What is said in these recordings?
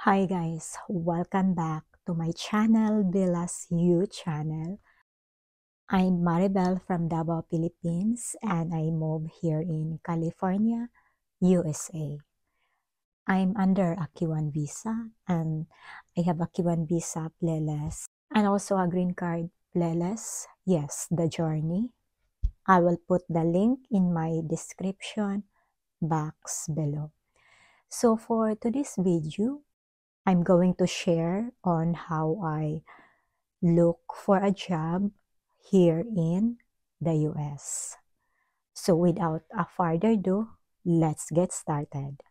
Hi guys, welcome back to my channel, Bella's You channel. I'm Maribel from Davao, Philippines, and I moved here in California, USA. I'm under a Q1 visa, and I have a Q1 visa playlist and also a green card playlist. Yes, the journey. I will put the link in my description box below. So for today's video, I'm going to share on how I look for a job here in the US. So without a further ado, let's get started.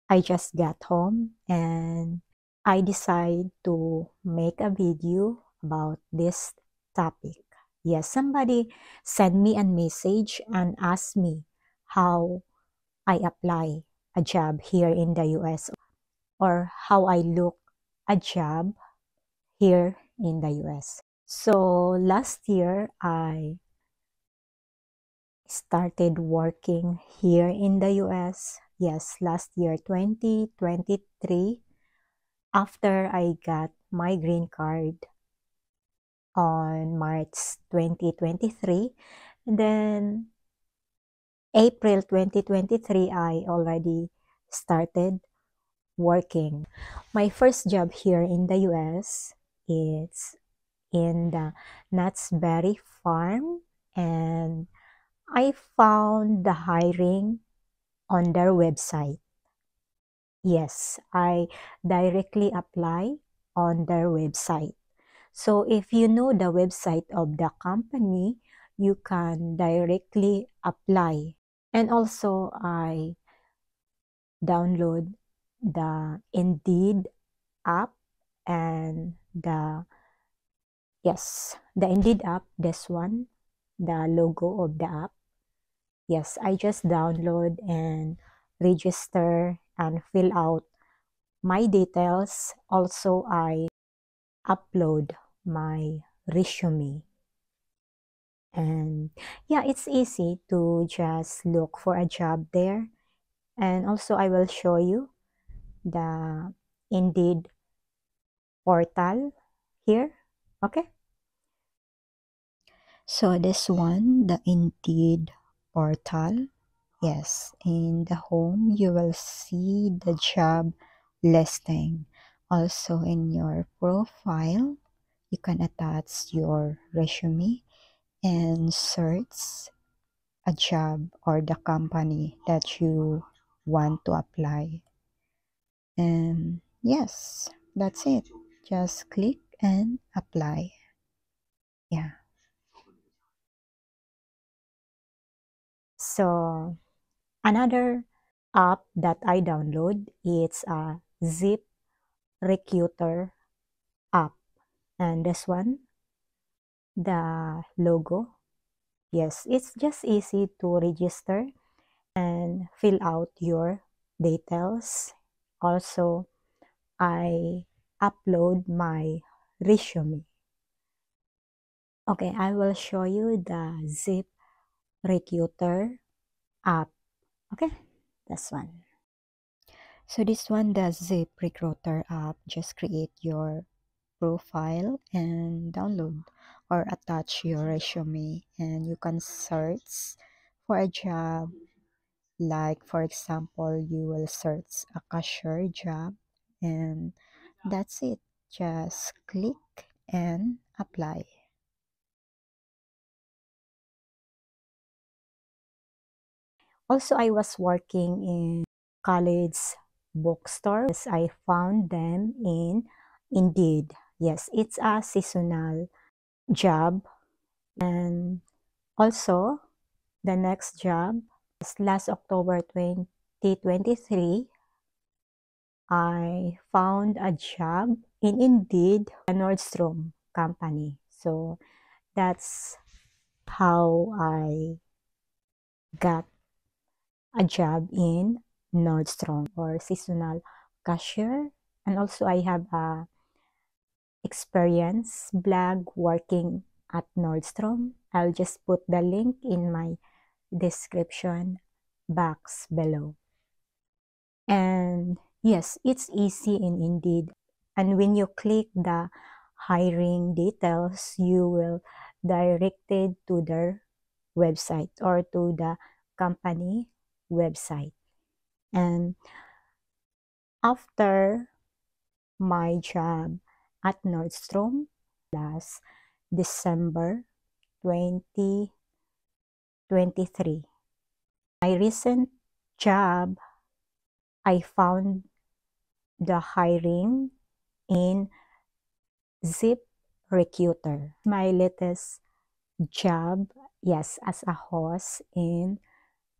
I just got home and I decided to make a video about this topic. Yes, somebody sent me a message and asked me how I apply a job here in the US or how I look a job here in the US. So last year, I started working here in the US. Yes, last year, 2023, after I got my green card on March 2023. And then April 2023, I already started working. My first job here in the US is in the Knott's Berry Farm, and I found the hiring on their website. Yes, I directly apply on their website. So if you know the website of the company, you can directly apply. And also I download the Indeed app and the Indeed app, this one, the logo of the app. Yes, I just download and register and fill out my details. Also, I upload my resume. And yeah, it's easy to just look for a job there. And also, I will show you the Indeed portal here. Okay. So this one, the Indeed portal. Yes, in the home, you will see the job listing. Also in your profile, you can attach your resume and search a job or the company that you want to apply. And yes, that's it. Just click and apply. Yeah. So another app that I download is a Zip Recruiter app. And this one, the logo. Yes, it's just easy to register and fill out your details. Also, I upload my resume. Okay, I will show you the Zip Recruiter app. Okay, this one. So this one, the Zip Recruiter app, just create your profile and download or attach your resume, and you can search for a job. Like for example, you will search a cashier job, and that's it. Just click and apply. Also, I was working in college bookstore. Yes, I found them in Indeed. Yes, it's a seasonal job. And also, the next job is last October 2023. I found a job in Indeed, a Nordstrom company. So that's how I got a job in Nordstrom or seasonal cashier. And also I have a experience blog working at Nordstrom. I'll just put the link in my description box below. And Yes, it's easy in Indeed. And when you click the hiring details, you will directed to their website or to the company website. And after my job at Nordstrom last December 2023, my recent job, I found the hiring in Zip Recruiter. My latest job, yes, as a host in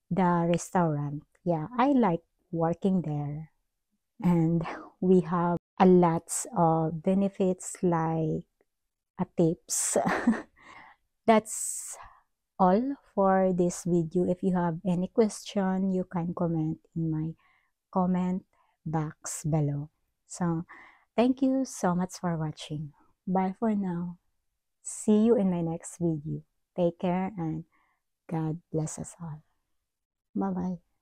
the restaurant. Yeah, I like working there. And we have a lots of benefits like a tips. That's all for this video. If you have any question, you can comment in my comment box below. So, thank you so much for watching. Bye for now. See you in my next video. Take care and God bless us all. Bye-bye.